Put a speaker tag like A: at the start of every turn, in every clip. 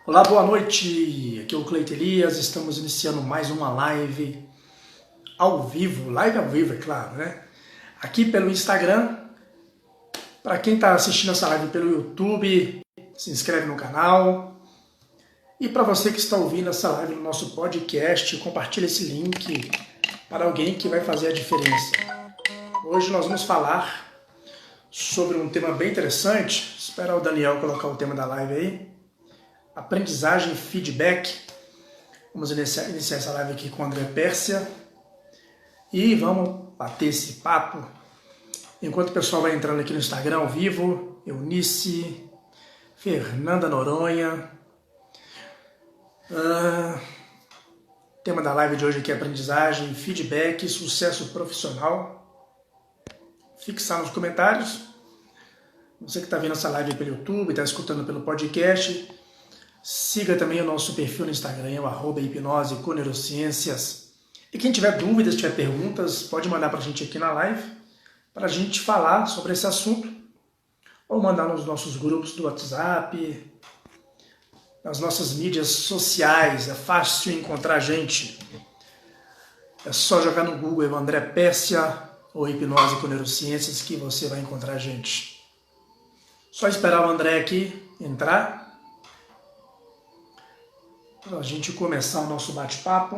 A: Olá, boa noite. Aqui é o Cleiton Elias. Estamos iniciando mais uma live ao vivo. Live ao vivo, é claro, né? Aqui pelo Instagram. Para quem está assistindo essa live pelo YouTube, se inscreve no canal. E para você que está ouvindo essa live no nosso podcast, compartilha esse link para alguém que vai fazer a diferença. Hoje nós vamos falar sobre um tema bem interessante. Esperar o Daniel colocar o tema da live aí. Aprendizagem e feedback. Vamos iniciar essa live aqui com o André Pérsia e vamos bater esse papo. Enquanto o pessoal vai entrando aqui no Instagram ao vivo, Eunice, Fernanda Noronha. Tema da live de hoje aqui é aprendizagem, feedback e sucesso profissional. Fixar nos comentários. Você que está vendo essa live pelo YouTube, está escutando pelo podcast, siga também o nosso perfil no Instagram, o @hipnose com neurociências. E quem tiver dúvidas, tiver perguntas, pode mandar para a gente aqui na live, para a gente falar sobre esse assunto, ou mandar nos nossos grupos do WhatsApp, nas nossas mídias sociais. É fácil encontrar a gente. É só jogar no Google André Pérsia ou Hipnose com Neurociências que você vai encontrar a gente. Só esperar o André aqui entrar para a gente começar o nosso bate-papo.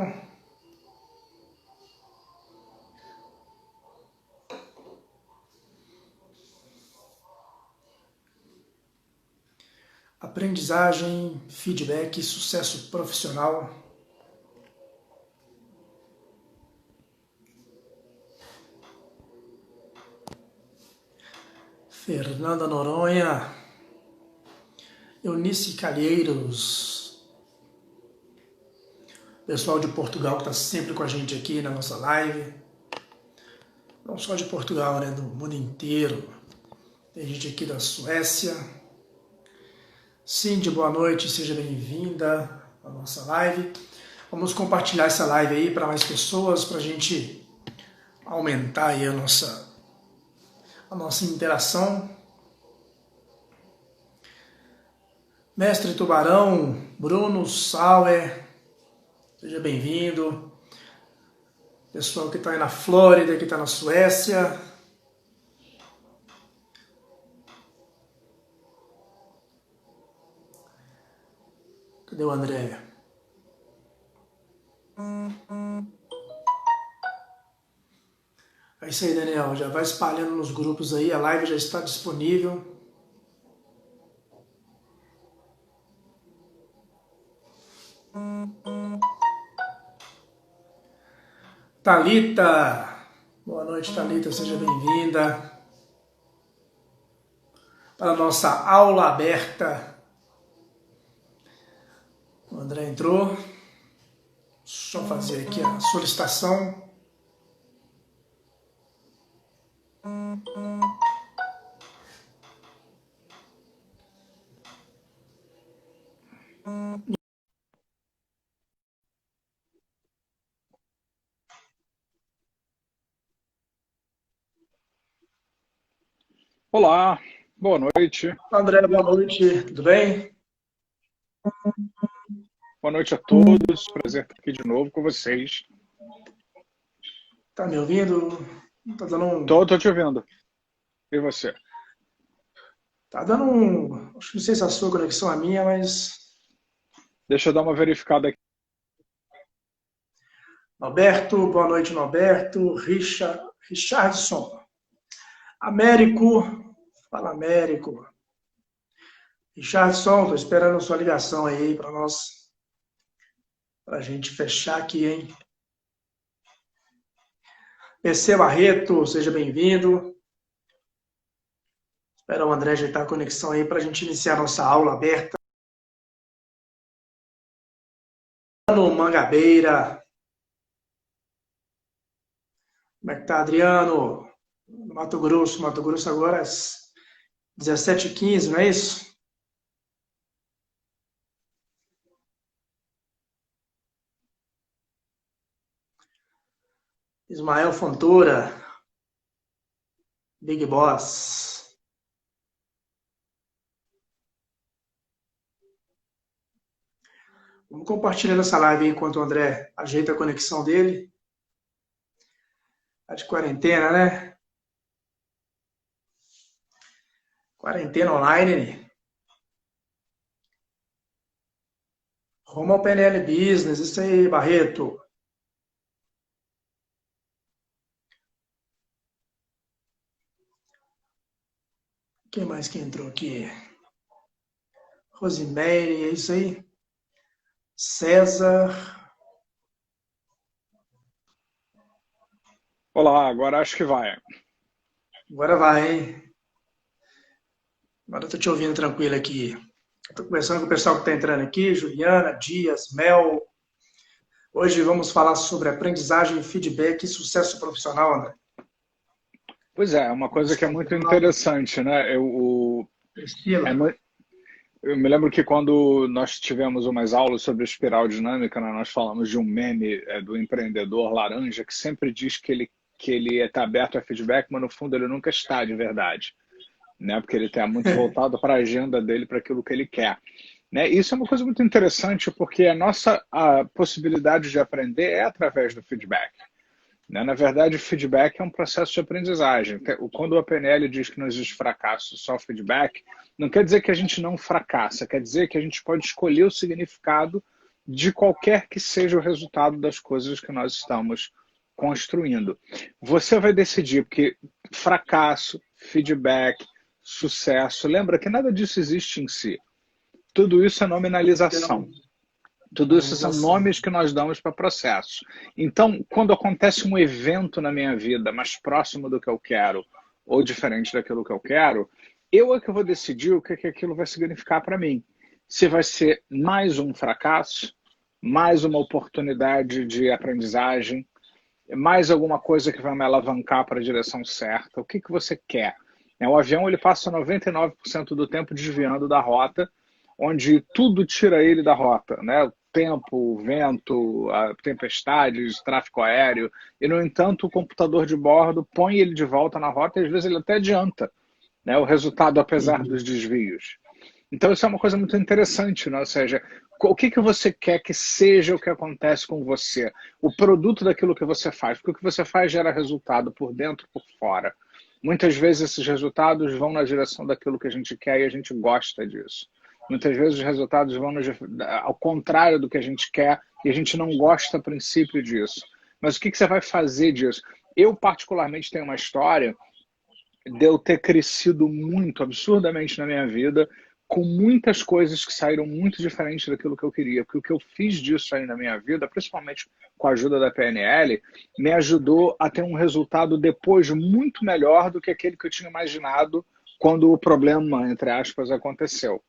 A: Aprendizagem, feedback, sucesso profissional. Fernanda Noronha, Eunice Calheiros, pessoal de Portugal que está sempre com a gente aqui na nossa live. Não só de Portugal, né? Do mundo inteiro. Tem gente aqui da Suécia. Cindy, boa noite, seja bem-vinda à nossa live. Vamos compartilhar essa live aí para mais pessoas, para a gente aumentar aí a nossa interação. Mestre Tubarão, Bruno Sauer, seja bem-vindo. Pessoal que está aí na Flórida, que está na Suécia. Cadê o André? É isso aí, Daniel. Já vai espalhando nos grupos aí. A live já está disponível. Thalita. Boa noite, Thalita. Seja bem-vinda para a nossa aula aberta. O André entrou. Deixa eu fazer aqui a solicitação.
B: Olá, boa noite.
A: André, boa noite. Tudo bem?
B: Boa noite a todos. Prazer estar aqui de novo com vocês.
A: Tá me ouvindo? Tá dando um...
B: Tô te ouvindo. E você?
A: Tá dando um... Acho que não sei se é a sua conexão é a minha, mas...
B: Deixa eu dar uma verificada aqui.
A: Norberto, boa noite, Norberto. Richardson. Américo. Fala, Américo. Richardson, tô esperando a sua ligação aí para nós. Pra gente fechar aqui, hein? PC Barreto, seja bem-vindo. Espera o André ajeitar a conexão aí para a gente iniciar a nossa aula aberta. Adriano Mangabeira. Como é que tá, Adriano? Mato Grosso agora às 17h15, não é isso? Ismael Fontoura. Big Boss. Vamos compartilhando essa live aí enquanto o André ajeita a conexão dele. Tá de quarentena, né? Quarentena online, né? Rumo ao PNL Business, isso aí, Barreto. Quem mais que entrou aqui? Rosimeire, é isso aí. César.
B: Olá, agora acho que vai.
A: Agora vai, hein? Agora eu tô te ouvindo tranquilo aqui. Estou conversando com o pessoal que está entrando aqui, Juliana, Dias, Mel. Hoje vamos falar sobre aprendizagem, feedback e sucesso profissional, André.
B: Pois é uma coisa que é muito interessante, né?
A: Priscila.
B: Eu me lembro que quando nós tivemos umas aulas sobre espiral dinâmica, né, nós falamos de um meme do empreendedor laranja que sempre diz que ele está aberto a feedback, mas no fundo ele nunca está de verdade, né? Porque ele está muito voltado para a agenda dele, para aquilo que ele quer. Né? Isso é uma coisa muito interessante porque a possibilidade de aprender é através do feedback. Né? Na verdade, o feedback é um processo de aprendizagem. Quando a PNL diz que não existe fracasso, só feedback, não quer dizer que a gente não fracassa, quer dizer que a gente pode escolher o significado de qualquer que seja o resultado das coisas que nós estamos construindo. Você vai decidir, porque fracasso, feedback, sucesso, lembra que nada disso existe em si. Tudo isso é nominalização. Tudo isso são nomes que nós damos para processos. Então, quando acontece um evento na minha vida mais próximo do que eu quero ou diferente daquilo que eu quero, eu é que vou decidir o que aquilo vai significar para mim. Se vai ser mais um fracasso, mais uma oportunidade de aprendizagem, mais alguma coisa que vai me alavancar para a direção certa. O que você quer? O avião ele passa 99% do tempo desviando da rota, onde tudo tira ele da rota, né? O tempo, o vento, a tempestades, tráfego aéreo, e no entanto o computador de bordo põe ele de volta na rota e às vezes ele até adianta, né? O resultado apesar dos desvios. Então isso é uma coisa muito interessante, né? Ou seja, o que você quer que seja o que acontece com você? O produto daquilo que você faz, porque o que você faz gera resultado por dentro e por fora. Muitas vezes esses resultados vão na direção daquilo que a gente quer e a gente gosta disso. Muitas vezes os resultados vão ao contrário do que a gente quer e a gente não gosta a princípio disso. Mas o que você vai fazer disso? Eu, particularmente, tenho uma história de eu ter crescido muito, absurdamente na minha vida, com muitas coisas que saíram muito diferentes daquilo que eu queria. Porque o que eu fiz disso aí na minha vida, principalmente com a ajuda da PNL, me ajudou a ter um resultado depois muito melhor do que aquele que eu tinha imaginado quando o problema, entre aspas, aconteceu.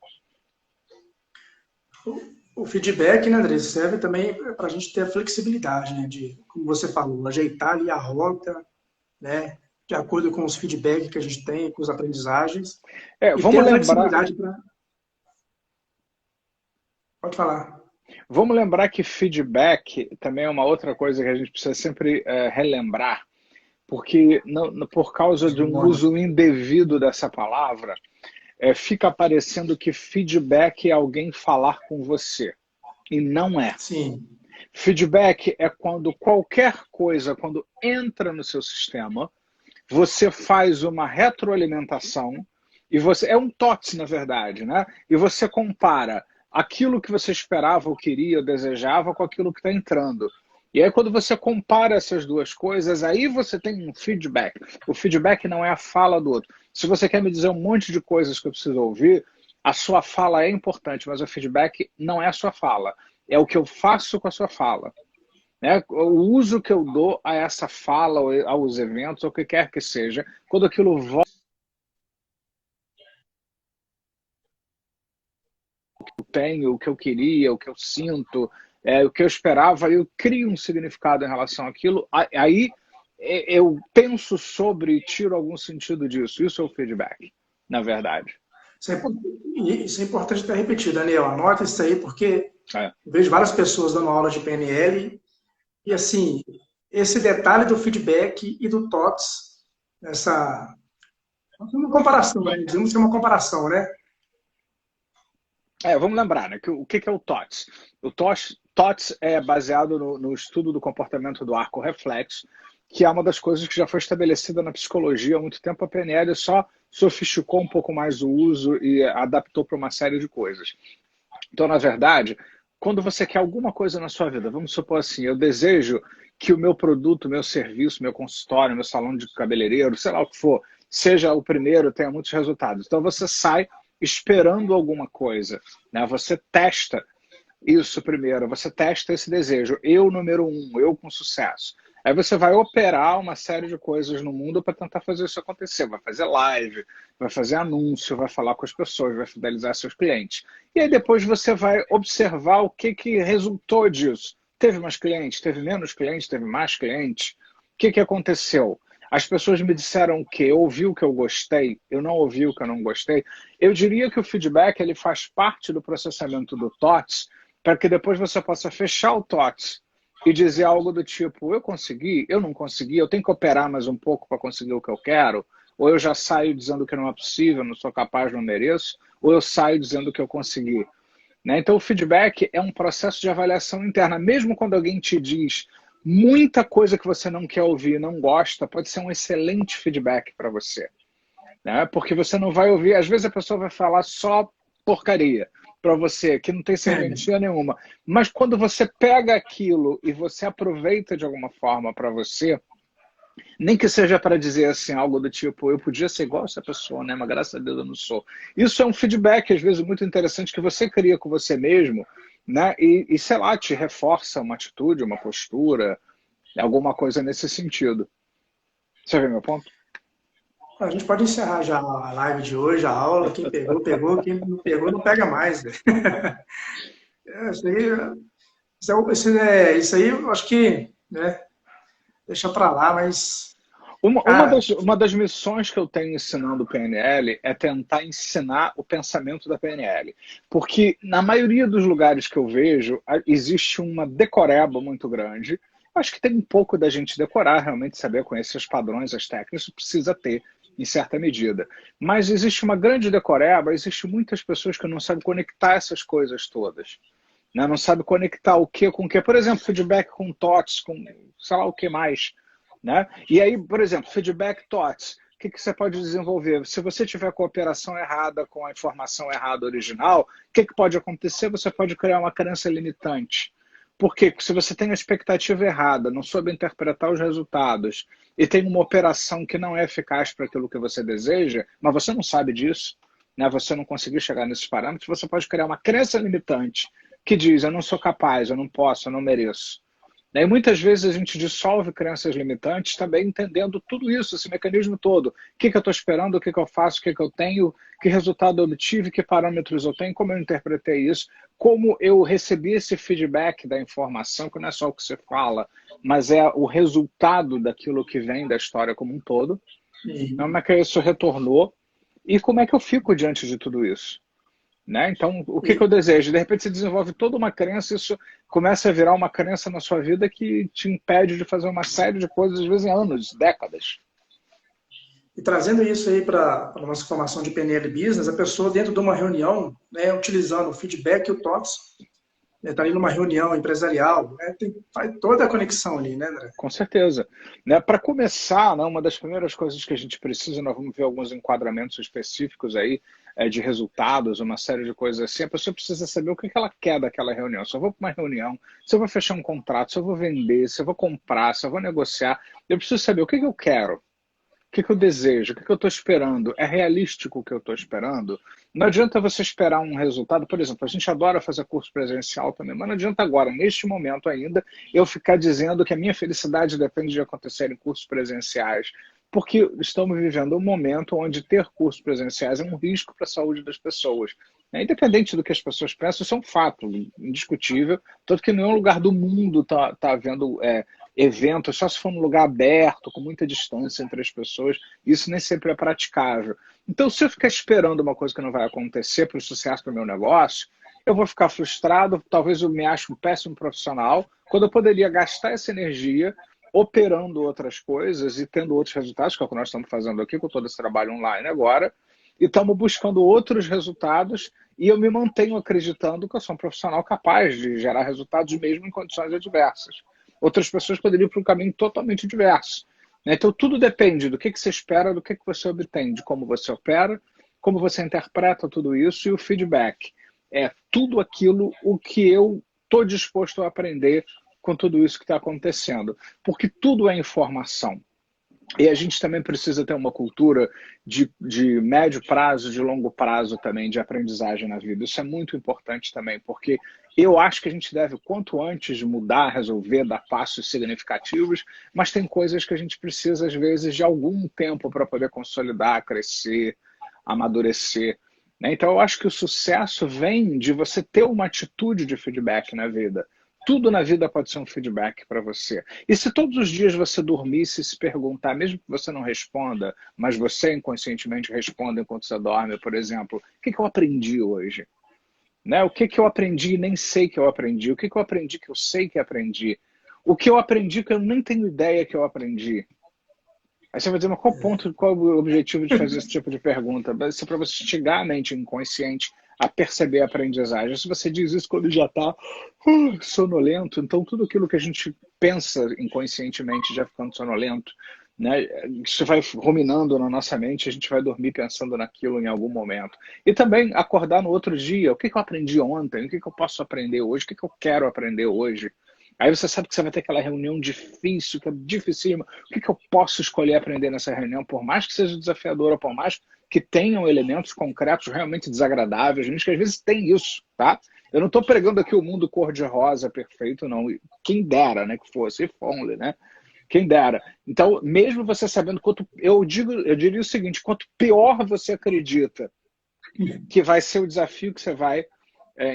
A: O feedback, né, André, serve também para a gente ter a flexibilidade, né, de, como você falou, ajeitar ali a rota, né, de acordo com os feedbacks que a gente tem, com as aprendizagens, e ter
B: Vamos
A: a
B: lembrar...
A: flexibilidade para... Pode falar.
B: Vamos lembrar que feedback também é uma outra coisa que a gente precisa sempre relembrar, porque por causa de um uso indevido dessa palavra, fica parecendo que feedback é alguém falar com você. E não é.
A: Sim.
B: Feedback é quando qualquer coisa, quando entra no seu sistema, você faz uma retroalimentação, e você é um TOTS, na verdade, né? E você compara aquilo que você esperava, ou queria, ou desejava, com aquilo que está entrando. E aí, quando você compara essas duas coisas, aí você tem um feedback. O feedback não é a fala do outro. Se você quer me dizer um monte de coisas que eu preciso ouvir, a sua fala é importante, mas o feedback não é a sua fala. É o que eu faço com a sua fala. Né? O uso que eu dou a essa fala, aos eventos, ou o que quer que seja, quando aquilo volta, o que eu tenho, o que eu queria, o que eu sinto, o que eu esperava, eu crio um significado em relação àquilo, aí eu penso sobre e tiro algum sentido disso. Isso é o feedback, na verdade.
A: Isso é importante ter repetido, Daniel. Anota isso aí, porque eu vejo várias pessoas dando aula de PNL e, assim, esse detalhe do feedback e do TOTS, uma comparação, né? Dizemos que é uma comparação, né?
B: Vamos lembrar, né? O que é o TOTS? TOTS é baseado no estudo do comportamento do arco reflexo, que é uma das coisas que já foi estabelecida na psicologia há muito tempo. A PNL só sofisticou um pouco mais o uso e adaptou para uma série de coisas. Então, na verdade, quando você quer alguma coisa na sua vida, vamos supor assim, eu desejo que o meu produto, meu serviço, meu consultório, meu salão de cabeleireiro, sei lá o que for, seja o primeiro, tenha muitos resultados. Então, você sai esperando alguma coisa, né? Você testa isso primeiro, você testa esse desejo. Eu, número um, eu com sucesso. Aí você vai operar uma série de coisas no mundo para tentar fazer isso acontecer. Vai fazer live, vai fazer anúncio, vai falar com as pessoas, vai fidelizar seus clientes. E aí depois você vai observar o que resultou disso. Teve mais clientes, teve menos clientes, teve mais clientes. O que aconteceu? As pessoas me disseram o quê? Eu ouvi o que eu gostei, eu não ouvi o que eu não gostei. Eu diria que o feedback ele faz parte do processamento do TOTS, para que depois você possa fechar o TOTS e dizer algo do tipo, eu consegui, eu não consegui, eu tenho que operar mais um pouco para conseguir o que eu quero, ou eu já saio dizendo que não é possível, não sou capaz, não mereço, ou eu saio dizendo que eu consegui. Né? Então, o feedback é um processo de avaliação interna. Mesmo quando alguém te diz muita coisa que você não quer ouvir, não gosta, pode ser um excelente feedback para você. Né? Porque você não vai ouvir, às vezes a pessoa vai falar só porcaria para você, que não tem serventia nenhuma. Mas quando você pega aquilo e você aproveita de alguma forma para você, nem que seja para dizer assim, algo do tipo, eu podia ser igual essa pessoa, né? Mas graças a Deus eu não sou. Isso é um feedback, às vezes, muito interessante que você cria com você mesmo, né? E sei lá, te reforça uma atitude, uma postura, alguma coisa nesse sentido. Você vê meu ponto?
A: A gente pode encerrar já a live de hoje, a aula. Quem pegou, pegou. Quem não pegou, não pega mais. Né? Isso aí, isso aí eu acho que, né, deixa para lá, mas, cara,
B: Uma das missões que eu tenho ensinando o PNL é tentar ensinar o pensamento da PNL. Porque na maioria dos lugares que eu vejo, existe uma decoreba muito grande. Acho que tem um pouco da gente decorar, realmente saber conhecer os padrões, as técnicas, isso precisa ter, em certa medida. Mas existe uma grande decoreba, existe muitas pessoas que não sabem conectar essas coisas todas. Né? Não sabe conectar o que com o que. Por exemplo, feedback com TOTS, com sei lá o que mais. Né? E aí, por exemplo, feedback TOTS, o que você pode desenvolver? Se você tiver com a operação errada, com a informação errada original, o que pode acontecer? Você pode criar uma crença limitante. Porque se você tem a expectativa errada, não soube interpretar os resultados e tem uma operação que não é eficaz para aquilo que você deseja, mas você não sabe disso, né? Você não conseguiu chegar nesses parâmetros, você pode criar uma crença limitante que diz, eu não sou capaz, eu não posso, eu não mereço. E muitas vezes a gente dissolve crenças limitantes também entendendo tudo isso, esse mecanismo todo. O que eu estou esperando, o que eu faço, o que eu tenho, que resultado eu obtive, que parâmetros eu tenho, como eu interpretei isso, como eu recebi esse feedback da informação, que não é só o que você fala, mas é o resultado daquilo que vem da história como um todo. Como é que isso retornou e como é que eu fico diante de tudo isso? Né? Então, o que eu desejo? De repente, você desenvolve toda uma crença, isso começa a virar uma crença na sua vida que te impede de fazer uma série de coisas, às vezes em anos, décadas.
A: e trazendo isso aí para a nossa formação de PNL Business, a pessoa dentro de uma reunião, né, utilizando o feedback e o TOTS, está ali numa reunião empresarial, né, faz toda a conexão ali, né, André?
B: Com certeza. Né? Para começar, né, uma das primeiras coisas que a gente precisa, nós vamos ver alguns enquadramentos específicos aí, de resultados, uma série de coisas assim, a pessoa precisa saber o que ela quer daquela reunião. Se eu vou para uma reunião, se eu vou fechar um contrato, se eu vou vender, se eu vou comprar, se eu vou negociar, eu preciso saber o que eu quero. O que eu desejo? O que eu estou esperando? É realístico o que eu estou esperando? Não adianta você esperar um resultado. Por exemplo, a gente adora fazer curso presencial também, mas não adianta agora, neste momento ainda, eu ficar dizendo que a minha felicidade depende de acontecer em cursos presenciais. Porque estamos vivendo um momento onde ter cursos presenciais é um risco para a saúde das pessoas. Independente do que as pessoas pensam, isso é um fato indiscutível. Tanto que nenhum lugar do mundo está havendo eventos, só se for num lugar aberto, com muita distância entre as pessoas, isso nem sempre é praticável. Então, se eu ficar esperando uma coisa que não vai acontecer para o sucesso do meu negócio, eu vou ficar frustrado, talvez eu me ache um péssimo profissional, quando eu poderia gastar essa energia operando outras coisas e tendo outros resultados, que é o que nós estamos fazendo aqui com todo esse trabalho online agora, e estamos buscando outros resultados, e eu me mantenho acreditando que eu sou um profissional capaz de gerar resultados mesmo em condições adversas. Outras pessoas poderiam ir para um caminho totalmente diverso. Né? Então, tudo depende do que você espera, do que você obtém, de como você opera, como você interpreta tudo isso e o feedback. É tudo aquilo o que eu estou disposto a aprender com tudo isso que está acontecendo. Porque tudo é informação. E a gente também precisa ter uma cultura de médio prazo, de longo prazo também, de aprendizagem na vida. Isso é muito importante também, porque eu acho que a gente deve, quanto antes, mudar, resolver, dar passos significativos, mas tem coisas que a gente precisa, às vezes, de algum tempo para poder consolidar, crescer, amadurecer. Né? Então, eu acho que o sucesso vem de você ter uma atitude de feedback na vida. Tudo na vida pode ser um feedback para você. E se todos os dias você dormisse e se perguntar, mesmo que você não responda, mas você inconscientemente responda enquanto você dorme, por exemplo, o que eu aprendi hoje? Né? O que eu aprendi e nem sei que eu aprendi? O que eu aprendi que eu sei que aprendi? O que eu aprendi que eu nem tenho ideia que eu aprendi? Aí você vai dizer, mas qual o ponto, qual o objetivo de fazer esse tipo de pergunta? Isso é para você instigar a mente inconsciente a perceber a aprendizagem. Se você diz isso quando já está sonolento, então tudo aquilo que a gente pensa inconscientemente já ficando sonolento, né? Isso vai ruminando na nossa mente, a gente vai dormir pensando naquilo em algum momento. E também acordar no outro dia, o que eu aprendi ontem, o que eu posso aprender hoje, o que eu quero aprender hoje. Aí você sabe que você vai ter aquela reunião difícil, que é dificílima. O que eu posso escolher aprender nessa reunião, por mais que seja desafiadora, por mais que tenham elementos concretos realmente desagradáveis, gente que às vezes tem isso, tá? Eu não estou pregando aqui o mundo cor-de-rosa perfeito, não. Quem dera, né, que fosse, if only, né? Quem dera. Então, mesmo você sabendo quanto... eu diria o seguinte, quanto pior você acredita que vai ser o desafio que você vai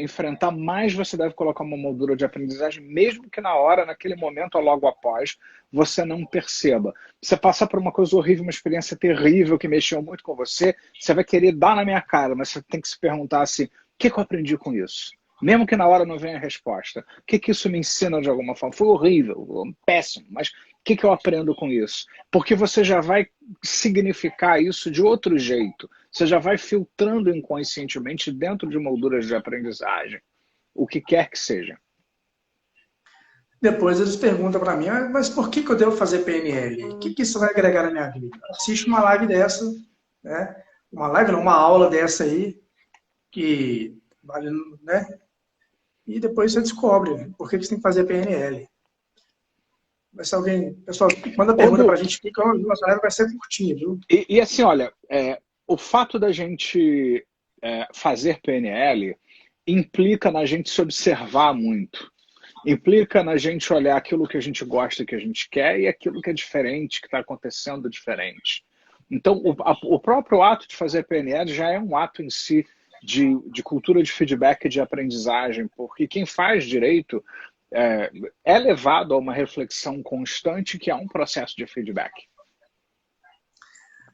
B: enfrentar, mais você deve colocar uma moldura de aprendizagem, mesmo que na hora, naquele momento ou logo após, você não perceba. Você passar por uma coisa horrível, uma experiência terrível que mexeu muito com você, você vai querer dar na minha cara, mas você tem que se perguntar assim, o que eu aprendi com isso? Mesmo que na hora não venha a resposta. O que isso me ensina de alguma forma? Foi horrível, péssimo, mas o que eu aprendo com isso? Porque você já vai significar isso de outro jeito. Você já vai filtrando inconscientemente dentro de molduras de aprendizagem, o que quer que seja.
A: Depois eles perguntam para mim, mas por que eu devo fazer PNL? O que isso vai agregar na minha vida? Assiste uma live dessa, né? Uma live não, uma aula dessa aí, que vale, né? E depois você descobre por que você tem que fazer PNL. Mas se alguém, pessoal, manda pergunta para a gente, que a nossa live vai ser curtinha, viu?
B: E assim, olha, o fato da gente fazer PNL implica na gente se observar muito. Implica na gente olhar aquilo que a gente gosta, que a gente quer, e aquilo que é diferente, que está acontecendo diferente. Então, o próprio ato de fazer PNL já é um ato em si de cultura de feedback e de aprendizagem, porque quem faz direito é levado a uma reflexão constante que é um processo de feedback.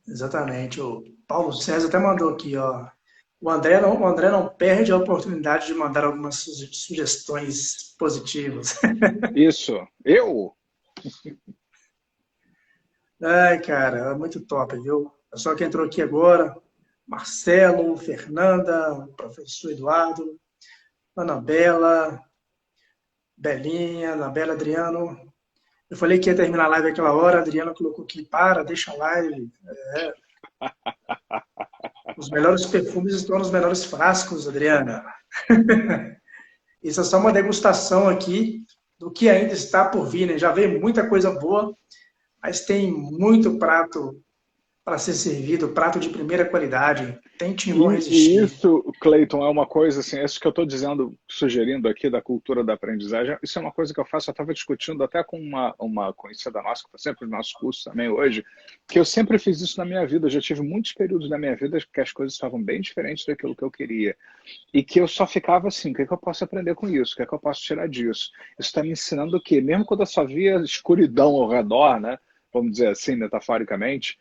A: Exatamente. O Paulo César até mandou aqui, ó. O André não perde a oportunidade de mandar algumas sugestões positivas.
B: Isso. Eu?
A: Ai, cara, é muito top, viu? O pessoal que entrou aqui agora, Marcelo, Fernanda, professor Eduardo, Anabela, Belinha, Anabela, Adriano. Eu falei que ia terminar a live aquela hora, a Adriana colocou aqui, deixa a live. Os melhores perfumes estão nos melhores frascos, Adriana. Isso é só uma degustação aqui do que ainda está por vir, né? Já veio muita coisa boa, mas tem muito prato para ser servido, prato de primeira qualidade. Tente não
B: E
A: resistir.
B: isso, Cleiton, é uma coisa assim, isso que eu estou dizendo, sugerindo aqui da cultura da aprendizagem, isso é uma coisa que eu faço, eu estava discutindo até com uma conhecida nossa, que está sempre no nosso curso também hoje, que eu sempre fiz isso na minha vida, eu já tive muitos períodos na minha vida que as coisas estavam bem diferentes daquilo que eu queria, e que eu só ficava assim, o que eu posso aprender com isso? O que eu posso tirar disso? Isso está me ensinando o quê? Mesmo quando eu só via escuridão ao redor, né? Vamos dizer assim, metaforicamente,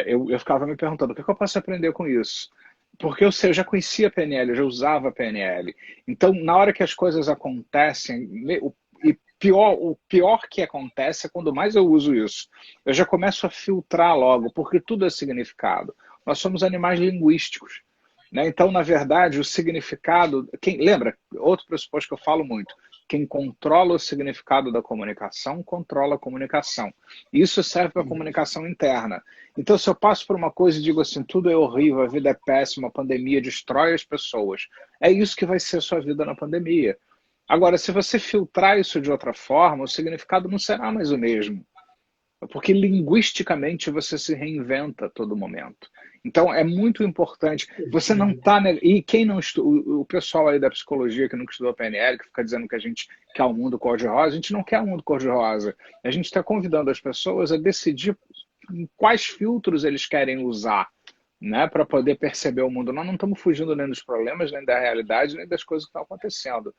B: eu ficava me perguntando, o que eu posso aprender com isso? Porque eu já conhecia PNL, eu já usava PNL. Então, na hora que as coisas acontecem, o pior que acontece é quando mais eu uso isso. Eu já começo a filtrar logo, porque tudo é significado. nós somos animais linguísticos. Né? Então, na verdade, o significado... Lembra, outro pressuposto que eu falo muito, quem controla o significado da comunicação, controla a comunicação. Isso serve para a comunicação interna. Então, se eu passo por uma coisa e digo assim, tudo é horrível, a vida é péssima, a pandemia destrói as pessoas, é isso que vai ser a sua vida na pandemia. Agora, se você filtrar isso de outra forma, o significado não será mais o mesmo. Porque linguisticamente você se reinventa a todo momento. Então é muito importante. Você não está. E quem não estuda, o pessoal aí da psicologia que nunca estudou PNL, que fica dizendo que a gente quer um mundo cor-de-rosa, a gente não quer um mundo cor-de-rosa. A gente está convidando as pessoas a decidir quais filtros eles querem usar, né, para poder perceber o mundo. Nós não estamos fugindo nem dos problemas, nem da realidade, nem das coisas que estão acontecendo.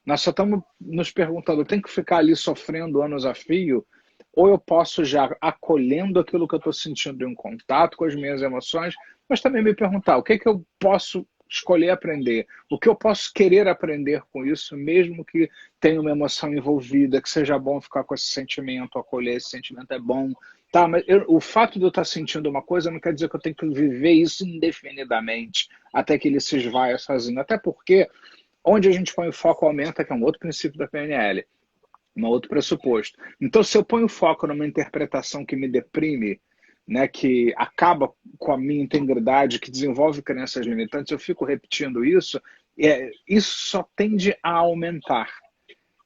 B: Nós só estamos nos perguntando, tem que ficar ali sofrendo anos a fio? Ou eu posso já acolhendo aquilo que eu estou sentindo em contato com as minhas emoções, mas também me perguntar o que é que eu posso escolher aprender, o que eu posso querer aprender com isso, mesmo que tenha uma emoção envolvida, que seja bom ficar com esse sentimento, acolher esse sentimento é bom. Tá, mas o fato de eu estar sentindo uma coisa não quer dizer que eu tenho que viver isso indefinidamente, até que ele se esvaia sozinho. Até porque onde a gente põe o foco aumenta, que é um outro princípio da PNL. Um outro pressuposto. Então, se eu ponho foco numa interpretação que me deprime, né, que acaba com a minha integridade, que desenvolve crenças limitantes, eu fico repetindo isso, isso só tende a aumentar.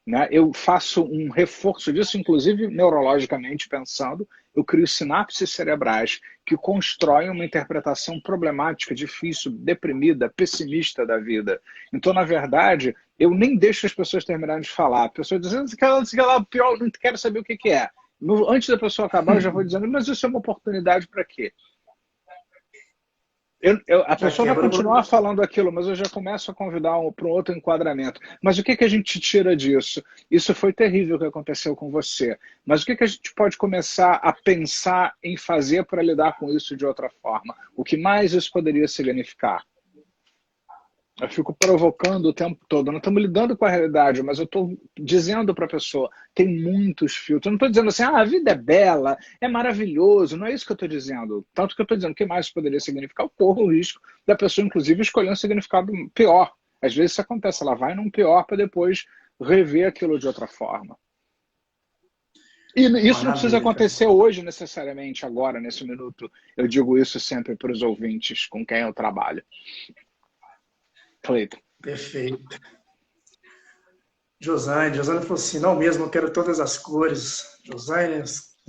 B: Né? Eu faço um reforço disso, inclusive neurologicamente pensando, eu crio sinapses cerebrais que constroem uma interpretação problemática, difícil, deprimida, pessimista da vida. Então, na verdade, eu nem deixo as pessoas terminarem de falar. A pessoa dizendo que ela pior, não quero saber o que é. Antes da pessoa acabar, eu já vou dizendo, mas isso é uma oportunidade para quê? A pessoa vai continuar falando aquilo, mas eu já começo a convidar para um outro enquadramento. Mas o que, que a gente tira disso? Isso foi terrível que aconteceu com você. Mas o que, que a gente pode começar a pensar em fazer para lidar com isso de outra forma? O que mais isso poderia significar? Eu fico provocando o tempo todo. Não estamos lidando com a realidade, mas eu estou dizendo para a pessoa, tem muitos filtros. Eu não estou dizendo assim, a vida é bela, é maravilhoso. Não é isso que eu estou dizendo. Tanto que eu estou dizendo, o que mais poderia significar? Eu corro o risco da pessoa, inclusive, escolher um significado pior. Às vezes isso acontece, ela vai num pior para depois rever aquilo de outra forma. E isso não precisa acontecer hoje, necessariamente, agora, nesse minuto. Eu digo isso sempre para os ouvintes com quem eu trabalho. Cleiton.
A: Perfeito. Josane falou assim, não mesmo, eu quero todas as cores. Josane,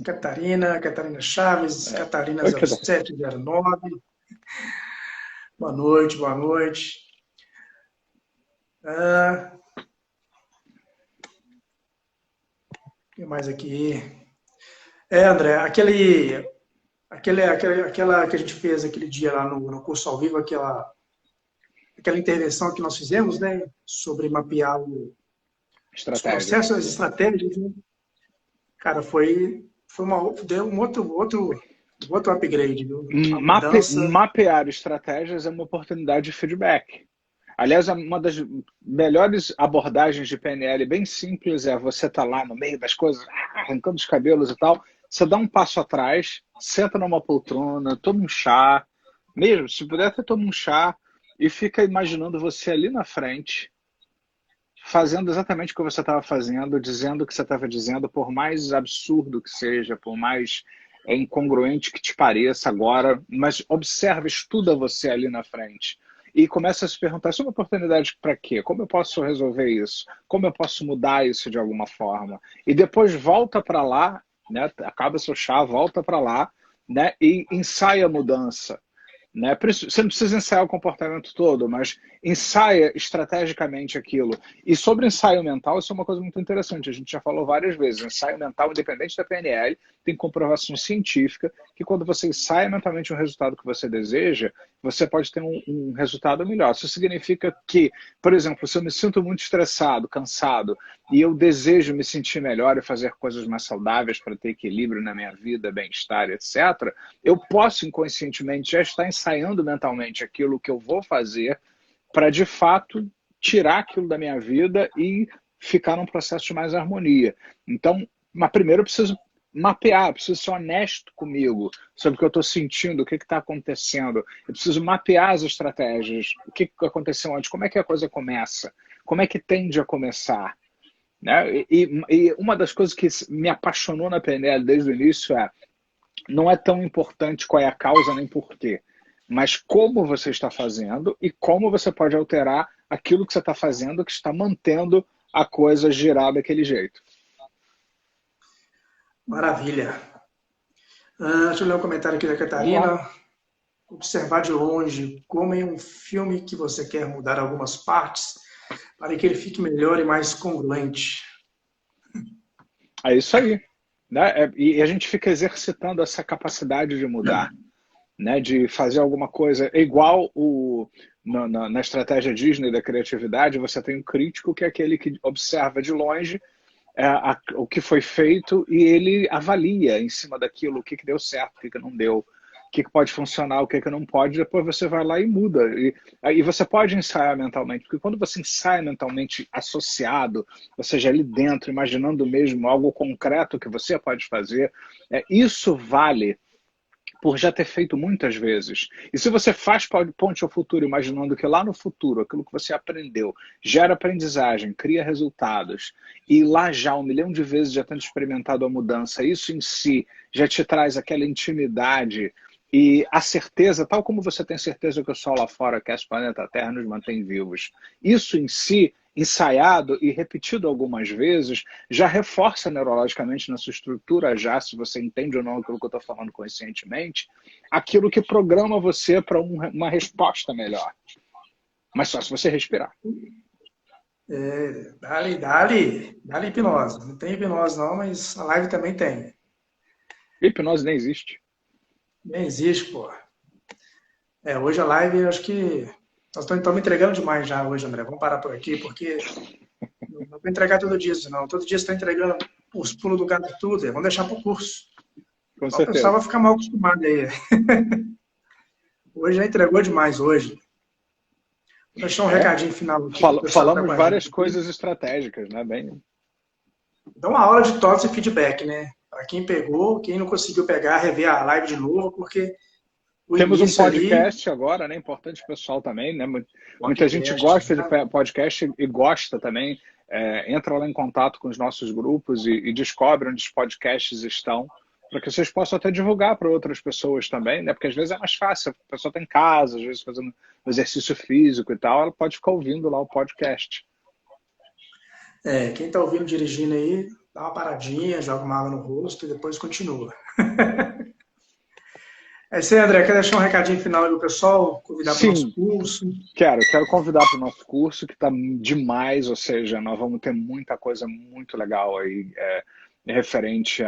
A: Catarina Chaves, Catarina 0709. Boa noite, boa noite. O que mais aqui? André, aquela que a gente fez aquele dia lá no curso ao vivo, aquela intervenção que nós fizemos, né, sobre mapear os processos, as estratégias, né? Cara, deu um outro upgrade, viu?
B: Mapear estratégias é uma oportunidade de feedback. Aliás, uma das melhores abordagens de PNL, bem simples, é você estar lá no meio das coisas, arrancando os cabelos e tal, você dá um passo atrás, senta numa poltrona, toma um chá, mesmo, se puder até toma um chá, e fica imaginando você ali na frente, fazendo exatamente o que você estava fazendo, dizendo o que você estava dizendo, por mais absurdo que seja, por mais incongruente que te pareça agora, mas observa, estuda você ali na frente. E começa a se perguntar, isso é uma oportunidade para quê? Como eu posso resolver isso? Como eu posso mudar isso de alguma forma? E depois volta para lá, né? Acaba seu chá, volta para lá, né? E ensaia a mudança. Né? Você não precisa ensaiar o comportamento todo, mas ensaia estrategicamente aquilo. E sobre ensaio mental, isso é uma coisa muito interessante. A gente já falou várias vezes. Ensaio mental, independente da PNL, tem comprovação científica que quando você ensaia mentalmente um resultado que você deseja, você pode ter um resultado melhor. Isso significa que, por exemplo, se eu me sinto muito estressado, cansado, e eu desejo me sentir melhor e fazer coisas mais saudáveis para ter equilíbrio na minha vida, bem-estar, etc., eu posso inconscientemente já estar ensaiando mentalmente aquilo que eu vou fazer para, de fato, tirar aquilo da minha vida e ficar num processo de mais harmonia. Então, mas primeiro eu preciso mapear, eu preciso ser honesto comigo sobre o que eu estou sentindo, o que está acontecendo. Eu preciso mapear as estratégias, o que aconteceu antes, como é que a coisa começa, como é que tende a começar. Né? E uma das coisas que me apaixonou na PNL desde o início não é tão importante qual é a causa nem porquê, mas como você está fazendo e como você pode alterar aquilo que você está fazendo que está mantendo a coisa girar daquele jeito.
A: Maravilha. Deixa eu ler um comentário aqui da Catarina. Observar de longe, como em um filme que você quer mudar algumas partes para que ele fique melhor e mais congruente.
B: É isso aí. Né? E a gente fica exercitando essa capacidade de mudar, né? De fazer alguma coisa. É igual na estratégia Disney da criatividade, você tem um crítico que é aquele que observa de longe o que foi feito e ele avalia em cima daquilo o que deu certo, o que não deu, o que pode funcionar, o que não pode, depois você vai lá e muda. E você pode ensaiar mentalmente, porque quando você ensaia mentalmente associado, ou seja, ali dentro, imaginando mesmo algo concreto que você pode fazer, isso vale por já ter feito muitas vezes. E se você faz ponte ao futuro, imaginando que lá no futuro, aquilo que você aprendeu gera aprendizagem, cria resultados, e lá já 1 milhão de vezes já tendo experimentado a mudança, isso em si já te traz aquela intimidade e a certeza, tal como você tem certeza que o Sol lá fora aquece o planeta Terra nos mantém vivos. Isso em si, ensaiado e repetido algumas vezes, já reforça neurologicamente na sua estrutura, já se você entende ou não aquilo que eu estou falando conscientemente, aquilo que programa você para uma resposta melhor. Mas só se você respirar.
A: Dá-lhe hipnose. Não tem hipnose não, mas a live também tem.
B: Hipnose nem existe.
A: Nem existe, pô. Hoje a live, eu acho que nós estamos entregando demais já hoje, André. Vamos parar por aqui, porque não vou entregar todo dia, senão. Todo dia você está entregando os pulos do gato tudo. Vamos deixar para o curso.
B: Com
A: O pessoal vai
B: certeza.
A: ficar mal acostumado aí. Hoje já entregou demais hoje. Vou deixar um recadinho final aqui.
B: Falamos várias coisas estratégicas, né?
A: Então, uma aula de TOTS e feedback, né? Para quem pegou, quem não conseguiu pegar, rever a live de novo, porque
B: temos um podcast agora, né? Importante o pessoal também, né? Muita gente gosta de podcast e gosta também. Entra lá em contato com os nossos grupos e descobre onde os podcasts estão, para que vocês possam até divulgar para outras pessoas também, né? Porque às vezes é mais fácil, a pessoa está em casa, às vezes fazendo exercício físico e tal, ela pode ficar ouvindo lá o podcast.
A: Quem está ouvindo dirigindo aí, dá uma paradinha, joga uma água no rosto e depois continua. É isso aí, André. Quer deixar um recadinho final aí pro pessoal? Convidar para o nosso curso?
B: Quero convidar para o nosso curso, que está demais, ou seja, nós vamos ter muita coisa muito legal aí referente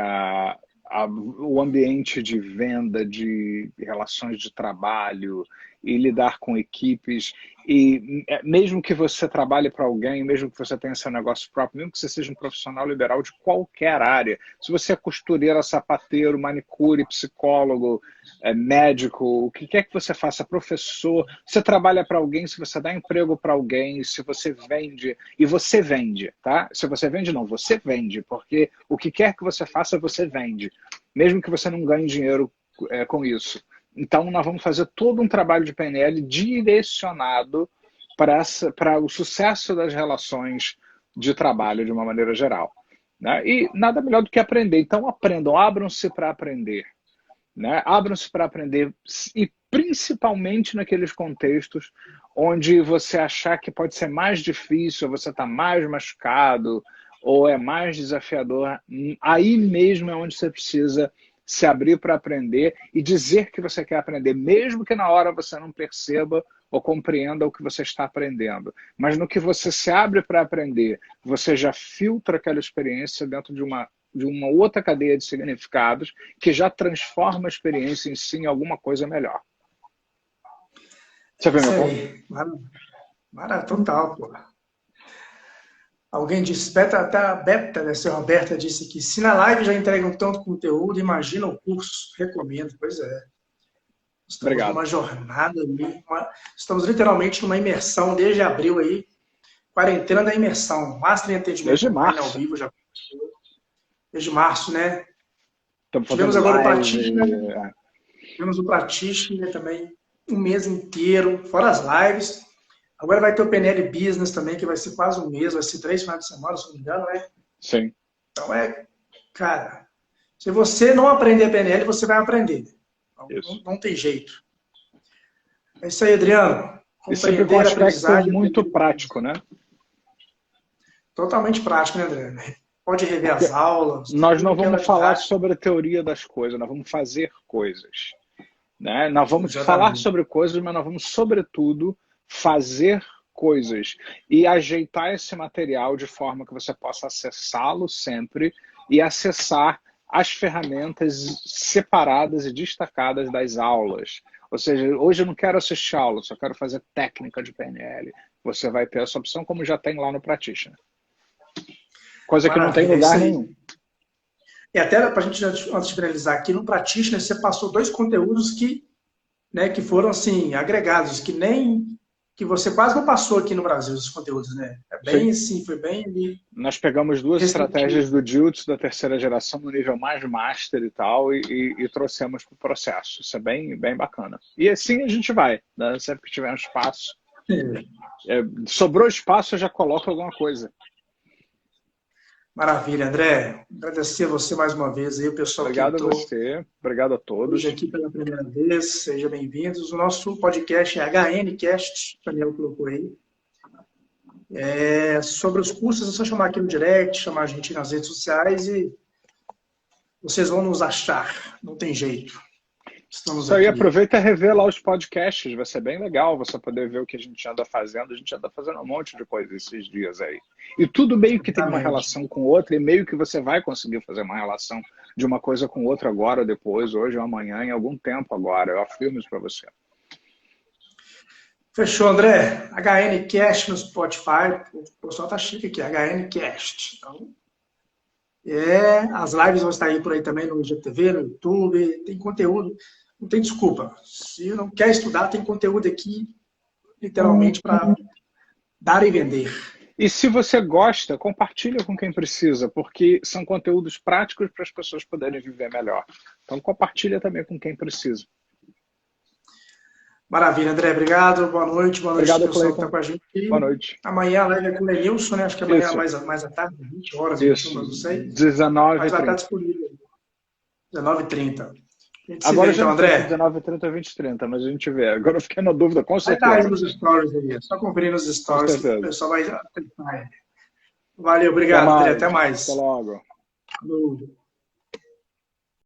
B: ao ambiente de venda, de relações de trabalho e lidar com equipes. E mesmo que você trabalhe para alguém, mesmo que você tenha seu negócio próprio, mesmo que você seja um profissional liberal de qualquer área, se você é costureira, sapateiro, manicure, psicólogo, médico, o que quer que você faça, professor, você trabalha para alguém, se você dá emprego para alguém, se você vende, e você vende, tá? Se você vende, não, você vende, porque o que quer que você faça, você vende, mesmo que você não ganhe dinheiro com isso. Então, nós vamos fazer todo um trabalho de PNL direcionado para o sucesso das relações de trabalho de uma maneira geral. Né? E nada melhor do que aprender. Então, aprendam, abram-se para aprender. Né? Abram-se para aprender e principalmente naqueles contextos onde você achar que pode ser mais difícil, você está mais machucado ou é mais desafiador. Aí mesmo é onde você precisa se abrir para aprender e dizer que você quer aprender, mesmo que na hora você não perceba ou compreenda o que você está aprendendo. Mas no que você se abre para aprender, você já filtra aquela experiência dentro de uma outra cadeia de significados que já transforma a experiência em si em alguma coisa melhor. Você vê meu ponto?
A: Maravilha, total, pô. Alguém disse, Beta, né, seu Roberta disse que se na live já entregam tanto conteúdo, imagina o curso. Recomendo, pois é. Estamos
B: Obrigado.
A: numa jornada ali, estamos literalmente numa imersão desde abril aí, quarentena da imersão, master em atendimento
B: desde março.
A: ao vivo já desde março, né?
B: Estamos
A: Tivemos
B: fazendo
A: agora o
B: live.
A: Practitioner, tivemos o Practitioner também um mês inteiro, fora as lives. Agora vai ter o PNL Business também, que vai ser quase um mês, vai ser 3 finais de semana, se não me engano, né?
B: Sim.
A: Então cara, se você não aprender PNL, você vai aprender. Não tem jeito. É isso aí, Adriano.
B: E sempre com um
A: Compreender a
B: aspecto
A: aprendizagem.
B: muito prático, né?
A: Totalmente prático, né, Adriano? Pode rever
B: Porque
A: as aulas.
B: nós não
A: tudo que é
B: vamos falar
A: novidade.
B: sobre a teoria das coisas, nós vamos fazer coisas. Né? Nós vamos falar
A: Exatamente.
B: sobre coisas, mas nós vamos, sobretudo, fazer coisas e ajeitar esse material de forma que você possa acessá-lo sempre e acessar as ferramentas separadas e destacadas das aulas. Ou seja, hoje eu não quero assistir aula, só quero fazer técnica de PNL. Você vai ter essa opção, como já tem lá no Practitioner. Coisa que não tem lugar nenhum.
A: E até para a gente, antes de finalizar aqui, no Practitioner você passou 2 conteúdos que foram assim, agregados, que você quase não passou aqui no Brasil, esses conteúdos, né? É bem assim, foi bem ali.
B: Nós pegamos 2 estratégias do Jiu-Jitsu da terceira geração no nível mais master e tal, e trouxemos para o processo. Isso é bem, bem bacana. E assim a gente vai, né? Sempre que tiver um espaço. Sobrou espaço, eu já coloco alguma coisa.
A: Maravilha, André. Agradecer a você mais uma vez aí, o pessoal
B: Obrigado
A: que
B: a você, obrigado a todos.
A: Hoje aqui pela primeira vez, sejam bem-vindos. O nosso podcast é HNCast, o Daniel colocou aí. Sobre os cursos, é só chamar aqui no direct, chamar a gente nas redes sociais e vocês vão nos achar, não tem jeito. Estamos
B: Isso aí,
A: aqui.
B: aproveita e revê lá os podcasts, vai ser bem legal você poder ver o que a gente anda fazendo. A gente anda fazendo um monte de coisa esses dias aí. E tudo meio que tem uma relação com outra, e meio que você vai conseguir fazer uma relação de uma coisa com outra agora, depois, hoje ou amanhã, em algum tempo agora. Eu afirmo isso para você.
A: Fechou, André. HNCast no Spotify. O pessoal tá chique aqui, HNCast. Então, as lives vão estar aí por aí também no IGTV, no YouTube. Tem conteúdo, não tem desculpa. Se não quer estudar, tem conteúdo aqui, literalmente, para dar e vender.
B: E se você gosta, compartilha com quem precisa, porque são conteúdos práticos para as pessoas poderem viver melhor. Então compartilha também com quem precisa.
A: Maravilha, André. Obrigado. Boa noite. Boa noite,
B: Obrigado,
A: pessoal que está com a gente aqui.
B: Boa noite.
A: Amanhã a live é com o Lenilson, né? Acho que amanhã mais à tarde, 20 horas, 21, não sei.
B: 19h30.
A: Mas vai estar disponível. 19h30.
B: Agora
A: já André.
B: 19h30 ou 20h30, mas a gente vê. Agora eu fiquei na dúvida, com certeza.
A: Vai estar aí nos stories aí. É só conferir nos stories. O pessoal vai aceitar. Valeu, obrigado, André. Até mais.
B: Até logo.
A: Falou.